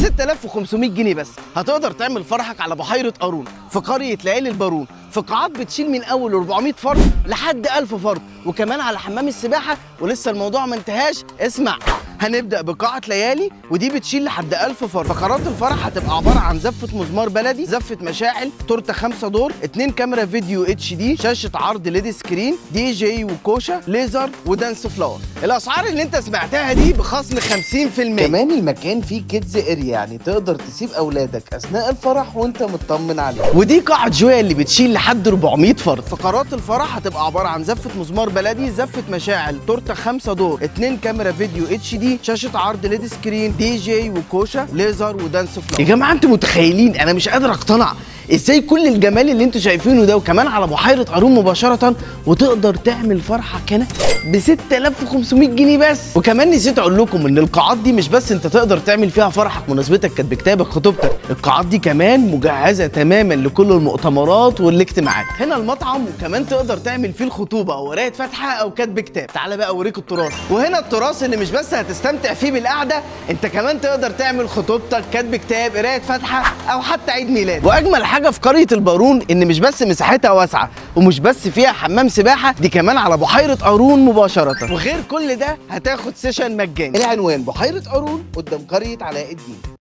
6500 جنيه بس هتقدر تعمل فرحك على بحيرة قارون في قرية ليالي البارون، في قاعات بتشيل من اول 400 فرد لحد 1000 فرد، وكمان على حمام السباحة. ولسه الموضوع ما انتهاش، اسمع، هنبدأ بقاعة ليالي ودي بتشيل لحد 1000 فرد. فقرات الفرح هتبقى عبارة عن زفة مزمار بلدي، زفة مشاعل، تورته 5 دور، 2 كاميرا فيديو اتش دي، شاشة عرض ليد سكرين، دي جي وكوشة، ليزر ودانس فلاور. الأسعار اللي انت سمعتها دي بخصم 50%. كمان المكان فيه كيدز اريا، يعني تقدر تسيب أولادك أثناء الفرح وانت مطمن عليهم. ودي قاعة جويا اللي بتشيل لحد 400 فرد. فقرات الفرح هتبقى عبارة عن زفة مزمار بلدي، زفة مشاعل، تورته 5 دور، 2 كاميرا فيديو اتش دي، شاشة عرض ليد سكرين، دي جي وكوشة، ليزر ودانس فلاور. يا جماعة انتوا متخيلين؟ انا مش قادر اقتنع ازاي كل الجمال اللي انتوا شايفينه ده، وكمان على بحيرة قارون مباشرة، وتقدر تعمل فرحك هنا ب 6500 جنيه بس. وكمان نسيت اقول لكم ان القاعات دي مش بس انت تقدر تعمل فيها فرحك، مناسبتك، كاتب كتابك، خطوبتك، القاعات دي كمان مجهزة تماما لكل المؤتمرات والاجتماعات. هنا المطعم، وكمان تقدر تعمل فيه الخطوبة او قراية فاتحة او كاتب كتاب. تعالى بقى اوريك التراث. وهنا التراث اللي مش بس هتستمتع فيه بالقعدة، انت كمان تقدر تعمل خطوبتك، كاتب كتاب، قراية فاتحة، او حتى عيد ميلاد. واجمل حاجة في قرية البارون ان مش بس مساحتها واسعة ومش بس فيها حمام سباحة، دي كمان على بحيرة قارون مباشرة. وغير كل ده هتاخد سيشن مجاني. العنوان بحيرة قارون قدام قرية علاء الدين.